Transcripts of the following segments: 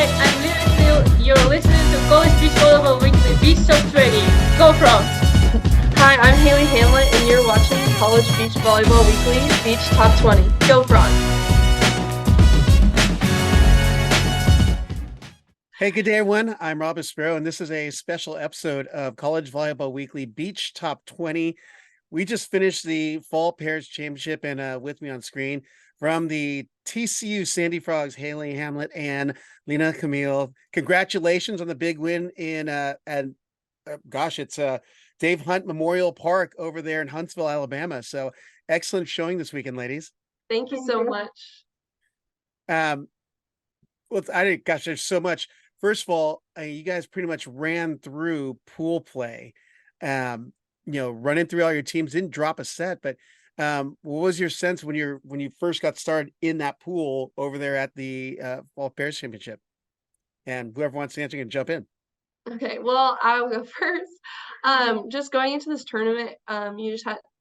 I'm Lina Khmil. You're listening to College Beach Volleyball Weekly Beach Top 20. Go Frogs! Hi, I'm Hailey Hamlett, and you're watching College Beach Volleyball Weekly Beach Top 20. Go Frogs! Hey, good day, everyone. I'm Rob Espero, and this is a special episode of College Volleyball Weekly Beach Top 20. We just finished the Fall Pairs Championship, and with me on screen from the TCU Sandy Frogs, Hailey Hamlett and Lina Khmil. Congratulations on the big win in it's Dave Hunt Memorial Park over there in Huntsville, Alabama. So excellent showing this weekend, ladies. Thank you so much. There's so much. First of all, you guys pretty much ran through pool play, running through all your teams, didn't drop a set, but what was your sense when you first got started in that pool over there at the Fall Pairs Championship? And whoever wants to answer can jump in. Okay, well, I'll go first. Just going into this tournament,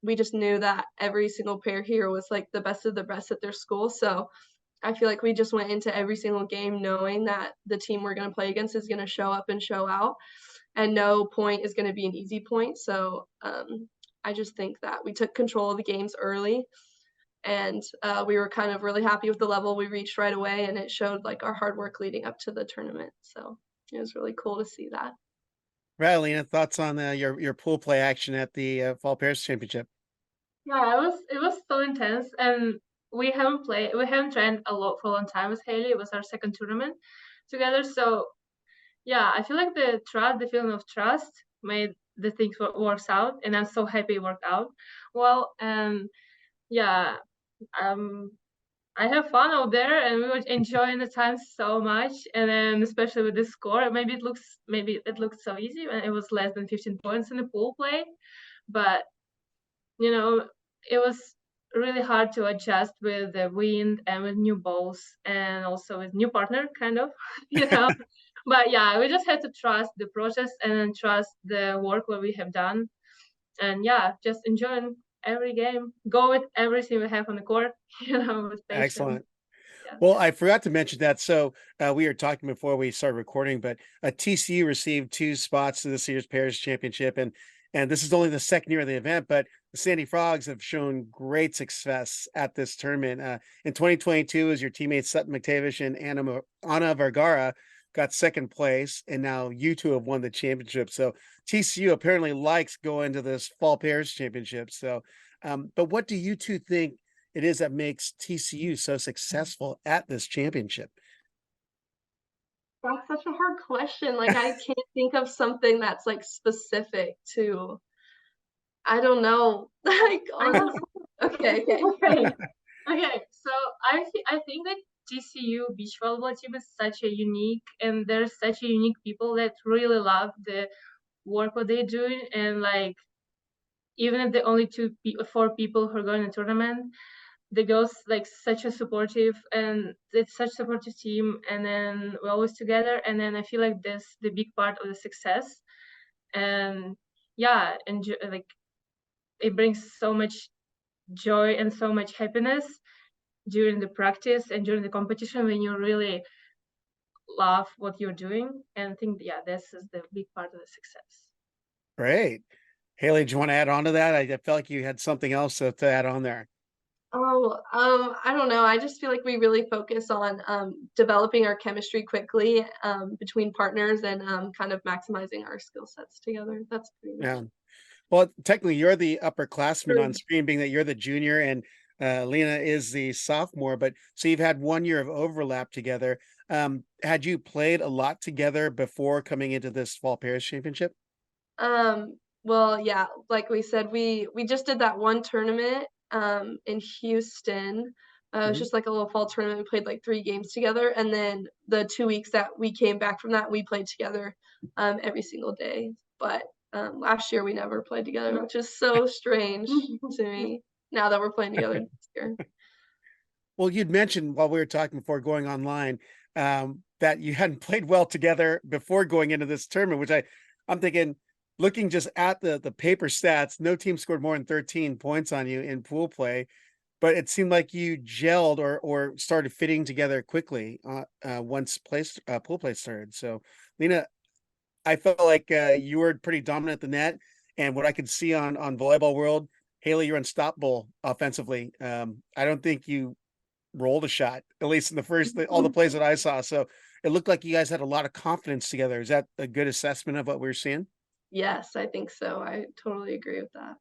we just knew that every single pair here was like the best of the best at their school. So I feel like we just went into every single game knowing that the team we're going to play against is going to show up and show out, and no point is going to be an easy point. So I just think that we took control of the games early, and we were kind of really happy with the level we reached right away, and it showed like our hard work leading up to the tournament. So it was really cool to see that. Right, Lena, thoughts on your pool play action at the Fall Pairs Championship? Yeah, it was so intense, and we haven't trained a lot for a long time with Hailey. It was our second tournament together, so yeah, I feel like the feeling of trust made the things works out, and I'm so happy it worked out well. And yeah, I have fun out there, and we were enjoying the time so much. And then especially with the score, maybe it looks so easy, and it was less than 15 points in the pool play, but it was really hard to adjust with the wind and with new balls and also with new partner, kind of, But yeah, we just had to trust the process and trust the work what we have done, and yeah, just enjoying every game, go with everything we have on the court, with patience. Excellent. Yeah. Well, I forgot to mention that. So we were talking before we started recording, but TCU received 2 spots to this year's Pairs Championship, and this is only the second year of the event, but the Sandy Frogs have shown great success at this tournament. In 2022, as your teammates Sutton McTavish and Anna Vergara got second place, and now you two have won the championship. So TCU apparently likes going to this Fall Pairs Championship. So, but what do you two think it is that makes TCU so successful at this championship? That's such a hard question. Like, I can't think of something that's like specific to, I don't know. Like, okay. Okay, so I think that TCU beach volleyball team is such a unique, and there's such a unique people that really love the work what they're doing, and like even if the only 4 people who are going to the tournament, the girls like such a supportive, and it's such a supportive team, and then we're always together, and then I feel like this the big part of the success, and yeah, and like it brings so much joy and so much happiness during the practice and during the competition when you really love what you're doing, and I think this is the big part of the success. Great. Hailey, do you want to add on to that? I felt like you had something else to add on there. Oh, I don't know. I just feel like we really focus on developing our chemistry quickly between partners and kind of maximizing our skill sets together. That's pretty much. Yeah. Well, technically, you're the upperclassman on screen, being that you're the junior and Lena is the sophomore. But so you've had 1 year of overlap together. Had you played a lot together before coming into this Fall Pairs Championship? Well, yeah, like we said, we just did that one tournament in Houston. It was just like a little fall tournament. We played like 3 games together, and then the 2 weeks that we came back from that, we played together every single day. But last year we never played together, which is so strange to me now that we're playing together this year. Well, you'd mentioned while we were talking before going online that you hadn't played well together before going into this tournament, which I'm thinking, looking just at the paper stats, no team scored more than 13 points on you in pool play. but it seemed like you gelled or started fitting together quickly once pool play started. So, Lina, I felt like you were pretty dominant at the net, and what I could see on Volleyball World, Hailey, you're unstoppable offensively. I don't think you rolled a shot, at least in the first all the plays that I saw. So it looked like you guys had a lot of confidence together. Is that a good assessment of what we're seeing? Yes, I think so. I totally agree with that.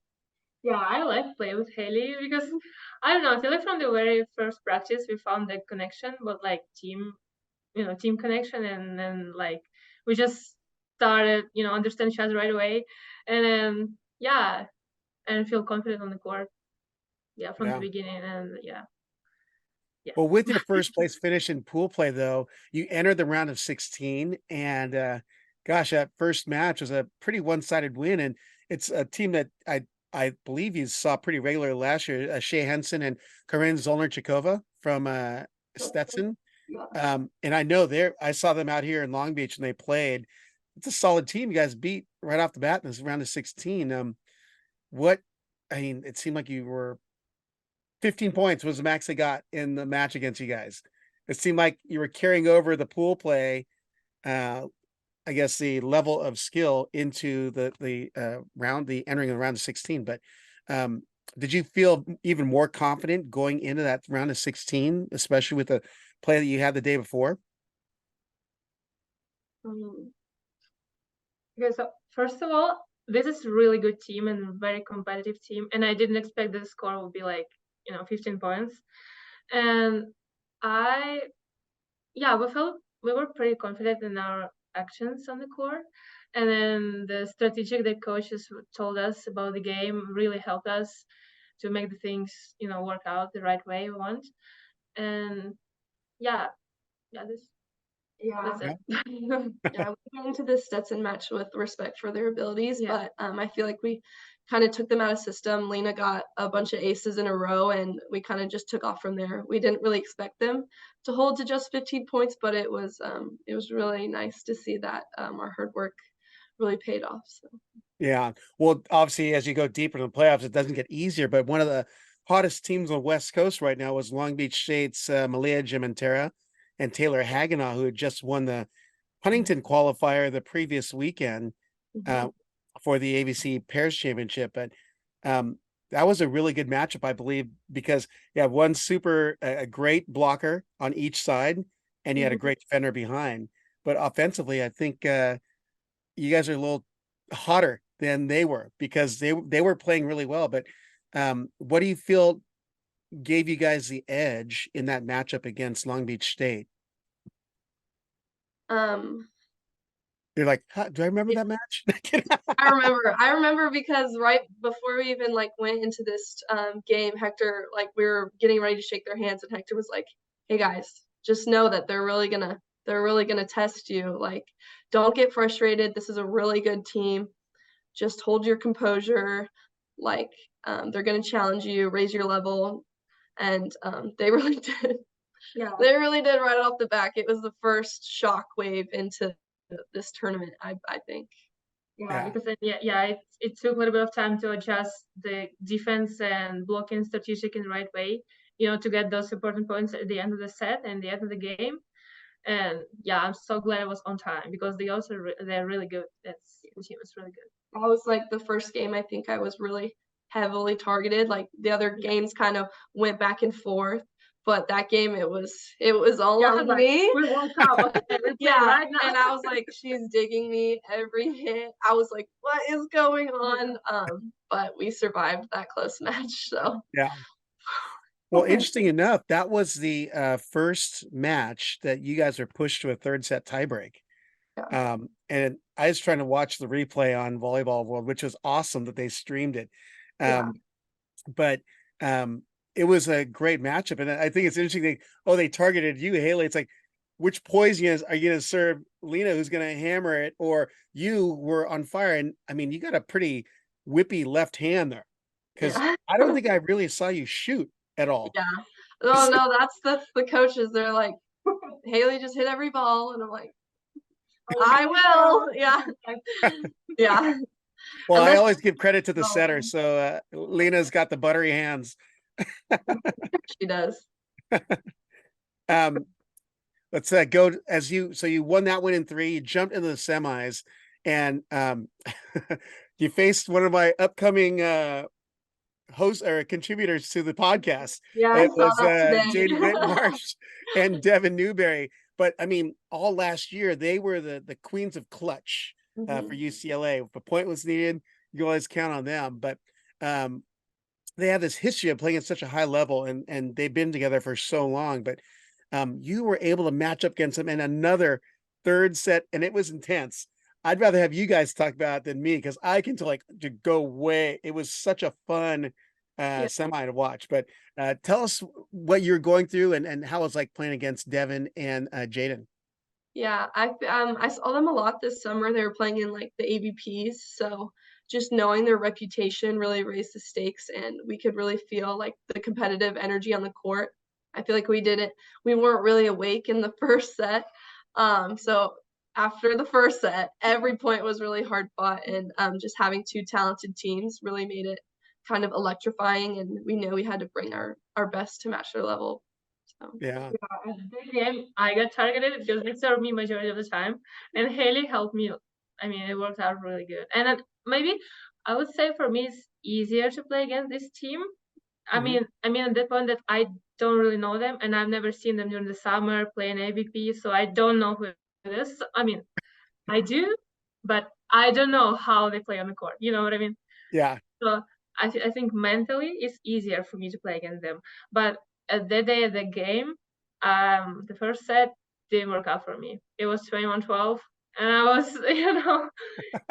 Yeah, I like playing with Hailey because I don't know, I feel like from the very first practice we found the connection, but like team connection, and then like we just started, understand each other right away. And then yeah, and feel confident on the court. Yeah, from the Yeah. beginning, and yeah. Well, with your first place finish in pool play, though, you entered the round of 16, and gosh, that first match was a pretty one-sided win, and it's a team that I believe you saw pretty regularly last year, Shea Henson and Corinne Zollner-Chikova from Stetson. And I know I saw them out here in Long Beach and they played. It's a solid team. You guys beat right off the bat in this round of 16. It seemed like you were 15 points was the max they got in the match against you guys. It seemed like you were carrying over the pool play, I guess the level of skill into the entering the round of 16. But did you feel even more confident going into that round of 16, especially with the play that you had the day before? Okay, so first of all, this is a really good team and very competitive team, and I didn't expect the score would be like 15 points. And we were pretty confident in our actions on the court, and then the strategic the coaches told us about the game really helped us to make the things work out the right way we want. And yeah, that's it. Yeah, we went into this Stetson match with respect for their abilities, Yeah. but I feel like we kind of took them out of system. Lina got a bunch of aces in a row, and we kind of just took off from there. We didn't really expect them to hold to just 15 points, but it was really nice to see that our hard work really paid off. So. Yeah. Well, obviously, as you go deeper in the playoffs, it doesn't get easier. But one of the hottest teams on the West Coast right now was Long Beach State's Malia Jimentera and Taylor Haganaw, who had just won the Huntington qualifier the previous weekend for the AVCA Pairs Championship. But that was a really good matchup, I believe, because you have one a great blocker on each side, and you had a great defender behind. But offensively, I think you guys are a little hotter than they were because they were playing really well. But what do you feel gave you guys the edge in that matchup against Long Beach State? You're like, do I remember that match? I remember because right before we even went into this game, Hector, we were getting ready to shake their hands, and Hector was like, "Hey guys, just know that they're really gonna test you. Don't get frustrated. This is a really good team. Just hold your composure. They're gonna challenge you, raise your level." And they really did. Yeah. They really did right off the back. It was the first shock wave into this tournament, I think. Yeah, because it took a little bit of time to adjust the defense and blocking strategic in the right way, to get those important points at the end of the set and the end of the game. And yeah, I'm so glad I was on time because they're really good. The team is really good. I was the first game, I think I was really heavily targeted. The other games kind of went back and forth. But that game, it was all on me. We woke up. Okay, right now. And I was like, she's digging me every hit. I was like, what is going on? But we survived that close match. So yeah. Well, interesting enough, that was the first match that you guys were pushed to a third set tiebreak. Yeah. And I was trying to watch the replay on Volleyball World, which was awesome that they streamed it. But it was a great matchup. And I think it's interesting. They targeted you, Hailey. It's like, which poison are you going to serve Lina, who's going to hammer it, or you were on fire? And I mean, you got a pretty whippy left hand there because I don't think I really saw you shoot at all. Yeah. No, that's the coaches. They're like, Hailey, just hit every ball. And I'm like, I will. Yeah. Yeah. Well, I always give credit to the setter. So Lina's got the buttery hands. She does. Um, let's go as you. So you won that one in 3. You jumped into the semis, and you faced one of my upcoming hosts or contributors to the podcast. Yeah, I It saw was that today. Jaden Whitmarsh and Devin Newberry. But I mean, all last year they were the queens of clutch for UCLA. If a point was needed, you always count on them. But they have this history of playing at such a high level, and they've been together for so long. But you were able to match up against them in another third set, and it was intense. I'd rather have you guys talk about it than me, because I can to go way. It was such a fun semi to watch. But tell us what you're going through and how it's like playing against Devin and Jaden. Yeah, I saw them a lot this summer. They were playing in like the AVPs, so just knowing their reputation really raised the stakes, and we could really feel like the competitive energy on the court. I feel like we weren't really awake in the first set. So after the first set, every point was really hard fought, and just having 2 talented teams really made it kind of electrifying, and we knew we had to bring our best to match their level. So Yeah. At the game, I got targeted because they served me majority of the time, and Hailey helped me. I mean, it worked out really good. And maybe I would say for me it's easier to play against this team. I mean, at that point that I don't really know them, and I've never seen them during the summer playing AVP, so I don't know who it is. I mean, I do, but I don't know how they play on the court. You know what I mean? Yeah. So I think mentally it's easier for me to play against them. But at the day of the game, the first set didn't work out for me. It was 21-12, and I was,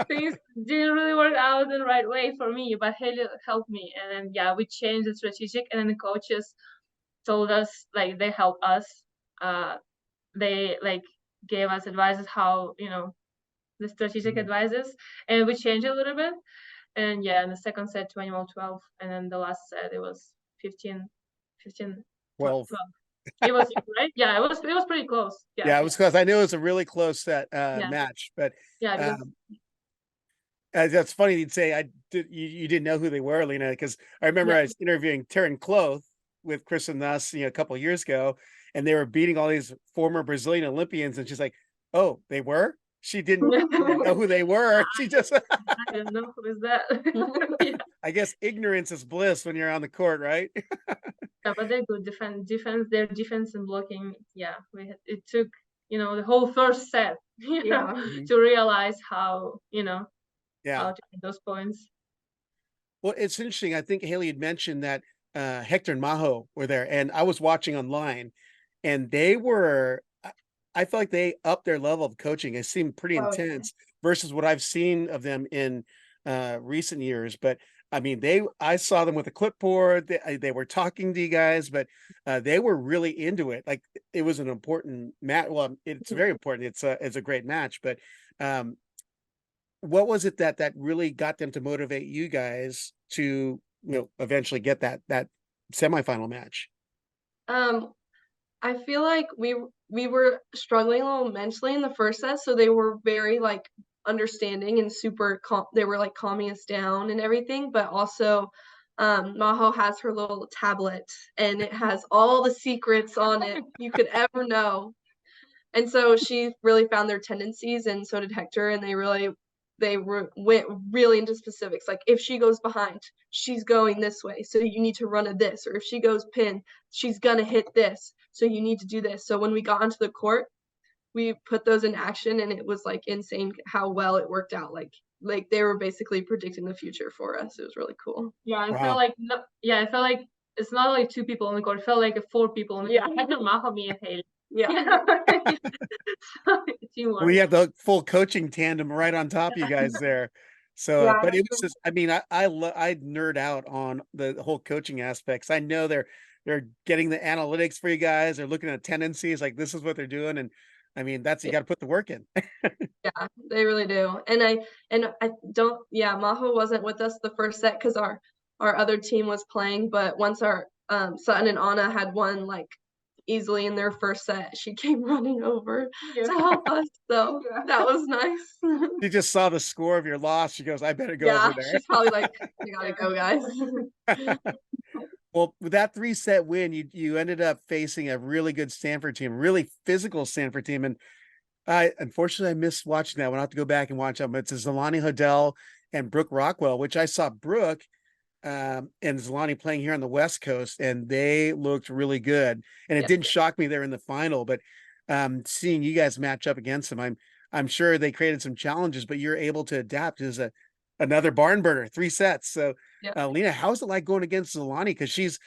things didn't really work out in the right way for me. But Haley helped me, and then yeah, we changed the strategic, and then the coaches told us, like, they helped us. They like gave us advices how, the strategic advices, and we changed it a little bit. And yeah, in the second set, 21-12, and then the last set it was 15, 12. It was right. Yeah, it was pretty close. Yeah, it was close. I knew it was a really close set Yeah. match, but Yeah, that's funny you'd say you didn't know who they were, Lina, because I remember I was interviewing Taryn Cloth with Chris and us, a couple of years ago, and they were beating all these former Brazilian Olympians, and she's like, "Oh, they were." She didn't know who they were. She just I didn't know who is that. Yeah. I guess ignorance is bliss when you're on the court, right? Yeah, but they're good their defense and blocking. Yeah, it took, the whole first set, to realize how, how to get those points. Well, it's interesting. I think Hailey had mentioned that Hector and Majo were there, and I was watching online, and they were. I feel like they upped their level of coaching. It seemed pretty intense versus what I've seen of them in recent years. But I mean, I saw them with a clipboard. They were talking to you guys, but they were really into it. Like, it was an important match. Well, it's very important. It's a great match. But what was it that really got them to motivate you guys to eventually get that semifinal match? I feel like we were struggling a little mentally in the first set, so they were very like understanding and super they were like calming us down and everything. But also Majo has her little tablet, and it has all the secrets on it you could ever know, and so she really found their tendencies, and so did Hector, and they went really into specifics. Like, if she goes behind, she's going this way, so you need to run a this, or if she goes pin, she's gonna hit this, so you need to do this. So when we got onto the court, we put those in action, and it was like insane how well it worked out. Like they were basically predicting the future for us. It was really cool. Yeah, I felt like it's not like 2 people on the court. It felt like 4 people on the court. Hector, Majo, me, and Hailey. Yeah. We had the full coaching tandem right on top of you guys there. So, but it was just, I mean, I nerd out on the whole coaching aspects. I know they're getting the analytics for you guys. They're looking at tendencies, like this is what they're doing. And I mean, you got to put the work in. Yeah, they really do. And I don't, Majo wasn't with us the first set because our other team was playing, but once our Sutton and Anna had won like easily in their first set, she came running over to help us. So that was nice. She just saw the score of your loss. She goes, "I better go over there." She's probably like, "You gotta go, guys." Well, with that 3-set win, you ended up facing a really good Stanford team, really physical Stanford team, and unfortunately I missed watching that one. I'll have to go back and watch them. It's Zalani Hodel and Brooke Rockwell, which I saw Brooke and Zalani playing here on the West Coast, and they looked really good. And it Yeah. didn't shock me they're in the final, but seeing you guys match up against them, I'm sure they created some challenges, but you're able to adapt as another barn burner, 3 sets. So Yeah. Lina, how's it like going against Zalani? Because she's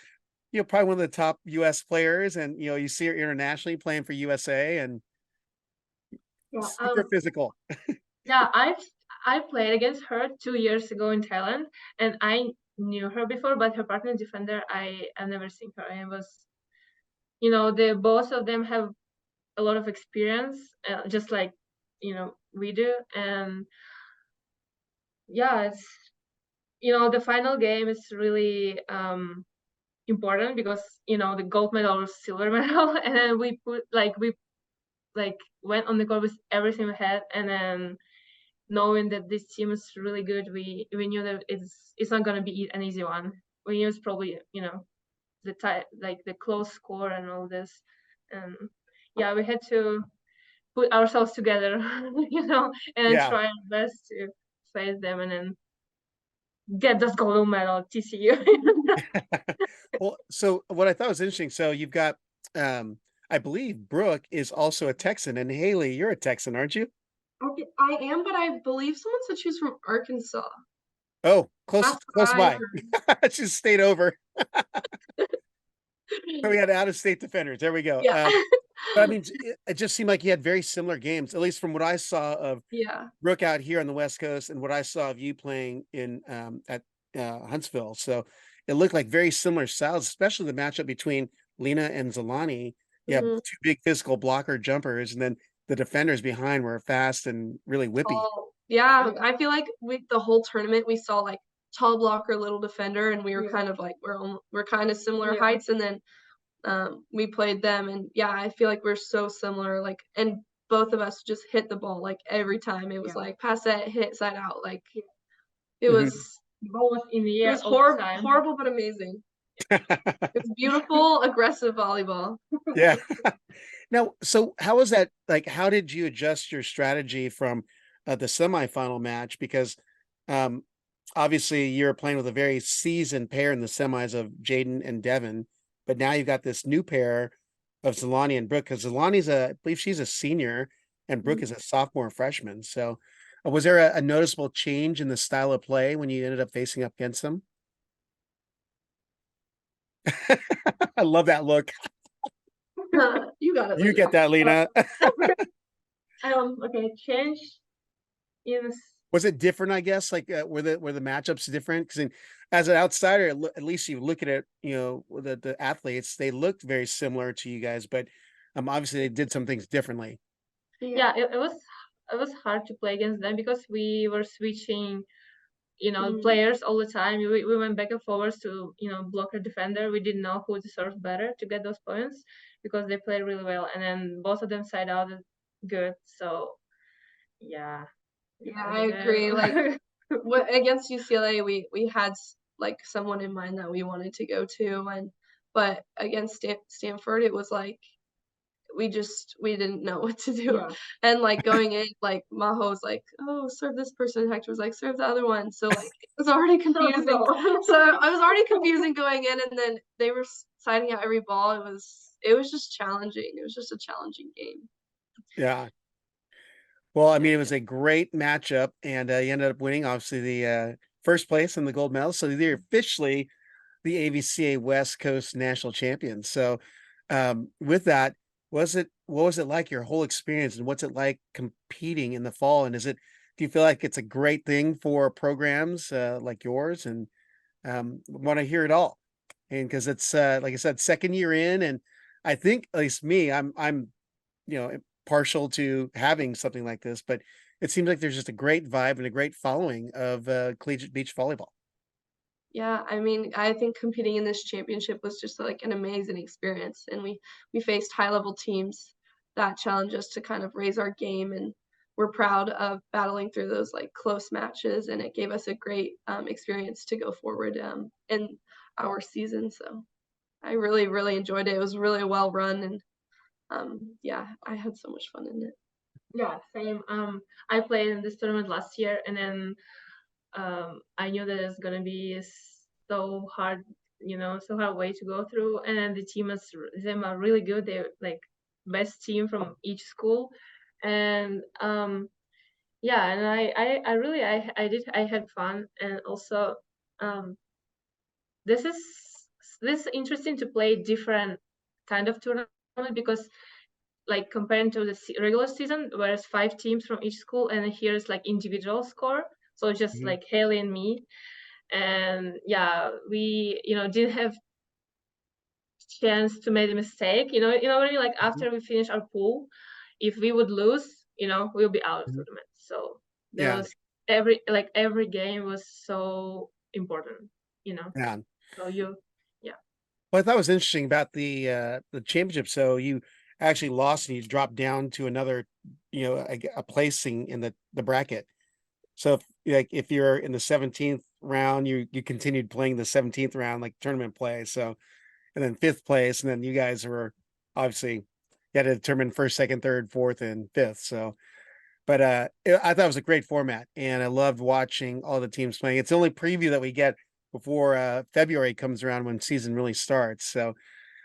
probably one of the top US players, and you see her internationally playing for USA and Yeah. super physical. Yeah, I played against her 2 years ago in Thailand, and I knew her before, but her partner defender, I've never seen her. And it was, the both of them have a lot of experience, just like we do, and yeah, it's the final game is really important because the gold medal or silver medal, and then we went on the court with everything we had, and then knowing that this team is really good, we knew that it's not gonna be an easy one. We knew it's probably the close score and all this, and yeah, we had to put ourselves together, and Yeah. try our best to face them and then get this gold medal at TCU. Well, so what I thought was interesting, so you've got I believe Brooke is also a Texan, and Hailey, you're a Texan, aren't you? Okay, I am, but I believe someone said she was from Arkansas. Oh, close That's what I by. heard. She stayed over. So we had out-of-state defenders. There we go. Yeah. But I mean, it just seemed like you had very similar games, at least from what I saw of Yeah. Brooke out here on the West Coast and what I saw of you playing in at Huntsville. So it looked like very similar styles, especially the matchup between Lina and Zalani. You have Mhm. two big physical blocker jumpers, and then the defenders behind were fast and really whippy. Tall. Yeah, I feel like the whole tournament we saw like tall blocker, little defender, and we were Yeah. kind of like we're kind of similar Yeah. heights, and then we played them, and yeah, I feel like we're so similar, like, and both of us just hit the ball like every time. It was Yeah. like pass that, hit side out, like Yeah. it Mhm. was The ball was in the it air was all the time. horrible but amazing. It was beautiful, aggressive volleyball. Yeah. Now, so how was that? Like, how did you adjust your strategy from the semifinal match? Because um, obviously you're playing with a very seasoned pair in the semis of Jaden and Devin, but now you've got this new pair of Zalani and Brooke, because Zalani's I believe she's a senior and Brooke is a sophomore freshman. So was there a noticeable change in the style of play when you ended up facing up against them? I love that look. You got it, You Lina. get that, Lina. Okay, change in Was it different, I guess? Like, were the matchups different? Because as an outsider, at least you look at it, the athletes, they looked very similar to you guys, but obviously they did some things differently. yeah, it was hard to play against them because we were switching players all the time. We went back and forwards to blocker defender. We didn't know who to serve better to get those points because they played really well, and then both of them side out good. So yeah, Yeah, I agree. Like against UCLA, we had like someone in mind that we wanted to go to, but against Stanford, it was like we didn't know what to do. Yeah. And like going in, like Maho's like, oh, serve this person. Hector was like, serve the other one. So like it was already confusing. So I was already confusing going in, and then they were siding out every ball. It was just challenging. It was just a challenging game. Yeah. Well, I mean, it was a great matchup, and you ended up winning, obviously, the first place and the gold medal. So you're officially the AVCA West Coast National Champions. So with that, what was it like, your whole experience, and what's it like competing in the fall? And do you feel like it's a great thing for programs like yours? And want to hear it all. And because it's like I said, second year in, and I think at least me, I'm partial to having something like this, but it seems like there's just a great vibe and a great following of collegiate beach volleyball. Yeah, I mean, I think competing in this championship was just like an amazing experience, and we faced high-level teams that challenged us to kind of raise our game, and we're proud of battling through those like close matches, and it gave us a great experience to go forward. And our season. So I really, really enjoyed it. It was really well run, and yeah, I had so much fun in it. Yeah, same. I played in this tournament last year, and then I knew that it's gonna be so hard, so hard way to go through. And then the team are really good. They're like best team from each school, and yeah, and I really I had fun, and also this is interesting to play different kind of tournament because like comparing to the regular season, where it's 5 teams from each school, and here it's like individual score. So just Mhm. like Hailey and me, and yeah, we didn't have chance to make a mistake. What I mean? Like after we finish our pool, if we would lose, we'll be out of Mhm. tournament. So there Yeah, was every game was so important. yeah. So yeah. What I thought was interesting about the championship, so you actually lost and you dropped down to another, a placing in the bracket. So if you're in the 17th round, you continued playing the 17th round like tournament play. So and then 5th place, and then you guys were obviously you had to determine first, second, third, fourth, and fifth. So, but I thought it was a great format, and I loved watching all the teams playing. It's the only preview that we get before February comes around when season really starts. So,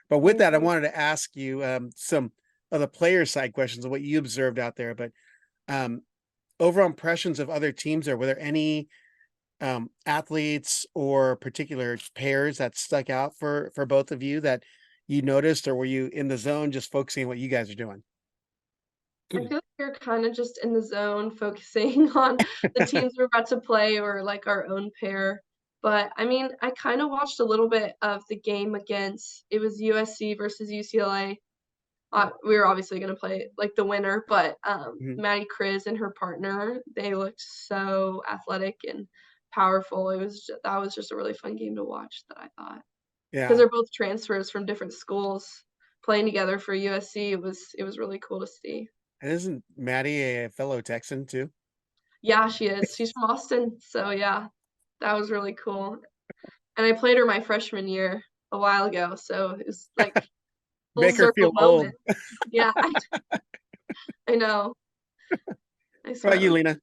but with that, I wanted to ask you some of the player side questions of what you observed out there. But um, overall impressions of other teams, or were there any athletes or particular pairs that stuck out for both of you that you noticed, or were you in the zone just focusing on what you guys are doing? I feel like we're kind of just in the zone, focusing on the teams we're about to play or like our own pair. But I mean, I kind of watched a little bit of the game against it was USC versus UCLA. We were obviously going to play like the winner, but Mhm. Maddie Kriz and her partner, they looked so athletic and powerful. That was just a really fun game to watch, that I thought, because Yeah. they're both transfers from different schools playing together for USC. It was really cool to see. And isn't Maddie a fellow Texan too? Yeah, she is. She's from Austin, so yeah, that was really cool. And I played her my freshman year a while ago, so it was like full Make her circle feel old. moment. Yeah, I know. I What swear about I you, was Lena?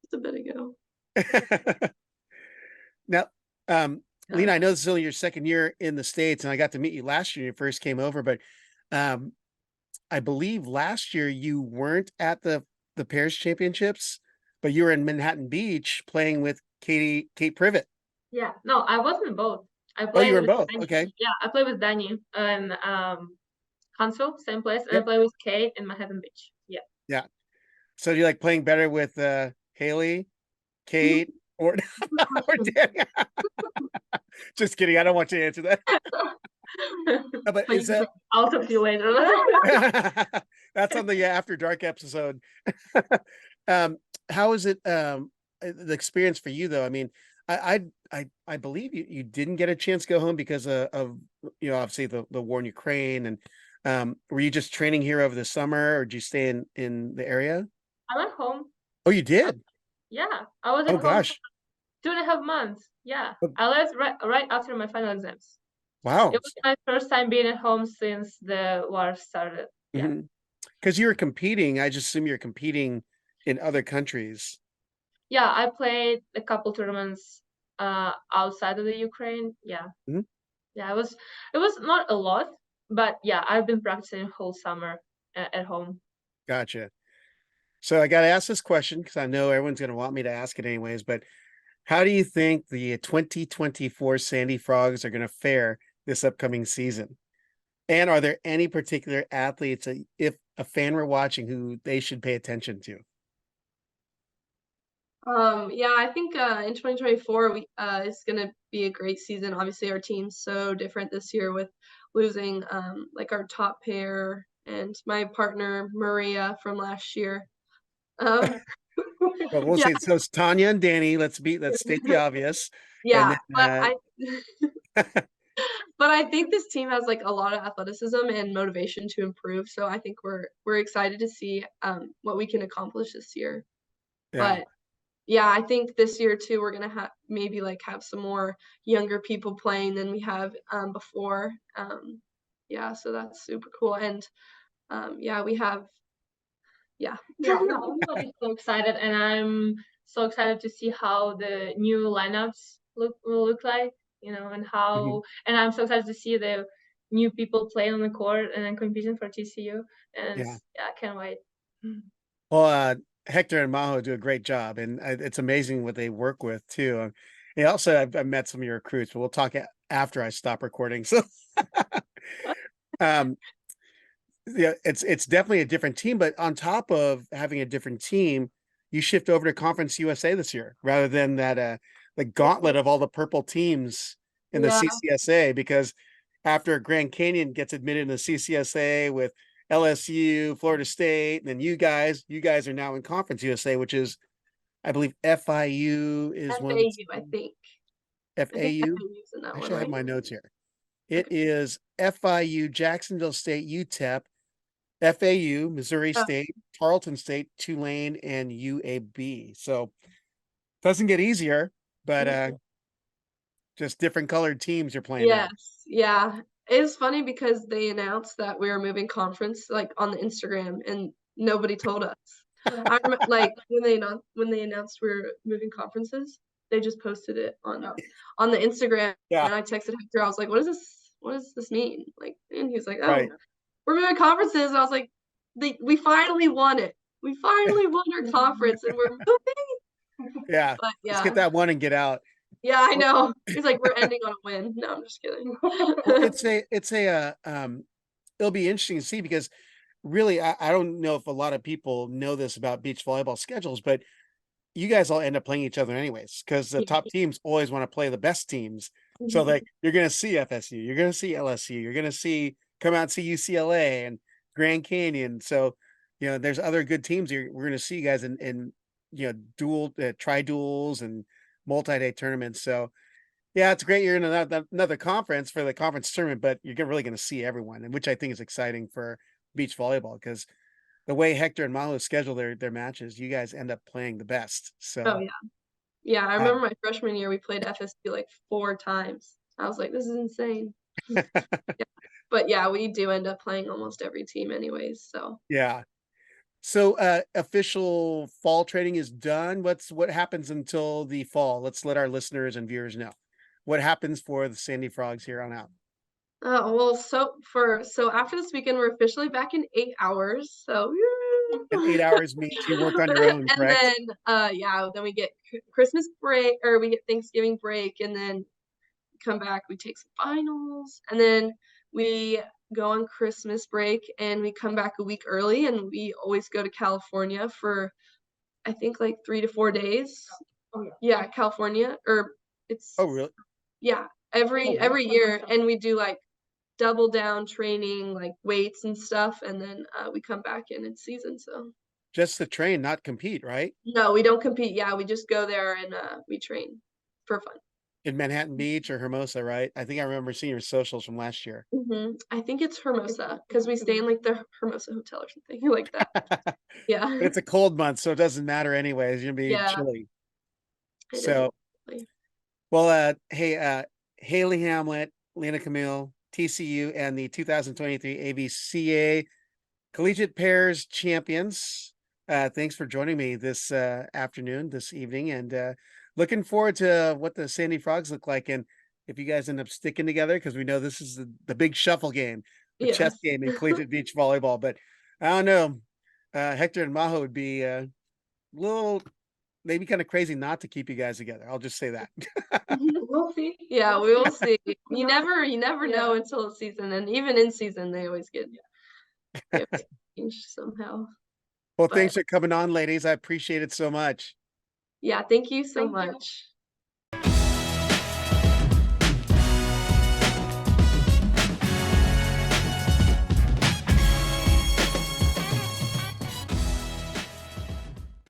just a bit ago. Now, Yeah. Lena, I know this is only your second year in the States, and I got to meet you last year when you first came over, but um, I believe last year you weren't at the Pairs Championships, but you were in Manhattan Beach playing with Kate Privet. Yeah, no, I wasn't in both. I Oh, you were played in with both. Danny. Okay. Yeah, I played with Danny in Huntsville, same place, and I Yep. played with Kate in Manhattan Beach. Yeah. Yeah. So do you like playing better with Hailey, Kate, or or Danny? Just kidding. I don't want you to answer that. No, but But is you that I'll talk to you later. that's on the After Dark episode. um, how is it the experience for you though? I mean, I believe you didn't get a chance to go home because of obviously the war in Ukraine, and were you just training here over the summer, or did you stay in the area? I went home. Oh, you Uh, did. Yeah, I was at Oh home for gosh. 2.5 months. Yeah, Oh, I left right after my final exams. wow. It was my first time being at home since the war started. Yeah. Because you were competing, I just assume you're competing in other countries. Yeah, I played a couple tournaments outside of the Ukraine. Yeah. Mhm. Yeah, it was not a lot, but yeah, I've been practicing whole summer at home. Gotcha. So I got to ask this question because I know everyone's going to want me to ask it anyways, but how do you think the 2024 Sandy Frogs are going to fare this upcoming season? And are there any particular athletes that if a fan were watching who they should pay attention to? Yeah, I think in 2024 we it's gonna be a great season. Obviously, our team's so different this year with losing like our top pair and my partner Maria from last year. Um, Well, we'll yeah, say so. It's Tanya and Danny. Let's state the obvious, and yeah, but then I but I think this team has like a lot of athleticism and motivation to improve. So I think we're excited to see what we can accomplish this year. yeah, But yeah, I think this year too, we're gonna have maybe like have some more younger people playing than we have before. Yeah, so that's super cool. And yeah, we have yeah. Everybody's so excited, and I'm so excited to see how the new lineups will look like, and how, and I'm so excited to see the new people play on the court and then competing for TCU, and Yeah. yeah, I can't wait. Well, Hector and Maho do a great job, and it's amazing what they work with too. And also, I've met some of your recruits, but we'll talk after I stop recording. So, um, yeah, it's definitely a different team. But on top of having a different team, you shift over to Conference USA this year rather than that the gauntlet of all the purple teams in the Yeah. CCSA. Because after Grand Canyon gets admitted in the CCSA with LSU, Florida State, and then you guys are now in Conference USA, which is, I believe, FIU is one. FAU, I think. I think FAU. FAU's in that one, Actually, I have right? my notes here. It is FIU, Jacksonville State, UTEP, FAU, Missouri Oh. State, Tarleton State, Tulane, and UAB. So doesn't get easier, but just different colored teams you're playing now. Yes, yeah. It's funny because they announced that we were moving conference like on the Instagram, and nobody told us. I remember like when they announced we were moving conferences, they just posted it on the Instagram, Yeah, and I texted Hector. I was like, "What is this? What does this mean?" Like, and he was like, "Oh, right. we're moving conferences." And I was like, "We finally won it. We finally won our conference, and we're moving." Yeah. But Let's get yeah, that one and get out. yeah, I know. He's like, "We're ending on a win." No, I'm just kidding. Well, it'll be interesting to see because really, I don't know if a lot of people know this about beach volleyball schedules, but you guys all end up playing each other anyways, because the top teams always want to play the best teams. So like you're gonna see FSU, you're gonna see LSU, you're gonna come out and see UCLA and Grand Canyon. So, there's other good teams here. We're gonna see you guys in dual tri-duals and multi-day tournaments. So yeah, it's great you're in another conference for the conference tournament, but you're really gonna see everyone, and which I think is exciting for beach volleyball because the way Hector and Malo schedule their matches, you guys end up playing the best. Oh, So yeah. Yeah, I uh, remember my freshman year, we played FSU like 4 times. I was like, "This is insane." Yeah. But yeah, we do end up playing almost every team anyways, so. yeah. So official fall training is done. What happens until the fall? Let's let our listeners and viewers know. What happens for the Sandy Frogs here on out? Well, so after this weekend, we're officially back in 8 hours, so And 8 hours means you work on your own, And correct? then, yeah, then we get Christmas break, or we get Thanksgiving break, and then come back, we take some finals, and then we go on Christmas break, and we come back a week early, and we always go to California for, I think, like 3 to 4 days. Oh, yeah. Yeah, California, or it's Oh, really? yeah, every year, and we do, like, double down training, like, weights and stuff, and then, we come back and it's season, so. Just to train, not compete, right? No, we don't compete, yeah, we just go there and, we train for fun. In Manhattan Beach or Hermosa, right? I think I remember seeing your socials from last year. I think it's Hermosa, because we stay in, like, the Hermosa hotel or something like that. But Yeah. it's a cold month, so it doesn't matter anyways. It's gonna be Yeah, chilly. it is So, lovely. well, hey, Hailey Hamlett, Lina Khmil, TCU, and the 2023 AVCA Collegiate Pairs Champions. Thanks for joining me this this evening, and looking forward to what the Sandy Frogs look like. And if you guys end up sticking together, because we know this is the big shuffle game, the chess Yes. game in collegiate beach volleyball. But I don't know, Hector and Maho would be a little maybe kind of crazy not to keep you guys together. I'll just say that. We'll see. Yeah, we will see. You never know until the season, and even in season, they always get changed somehow. Well, But thanks for coming on, ladies. I appreciate it so much. yeah, thank you so Thank you. much.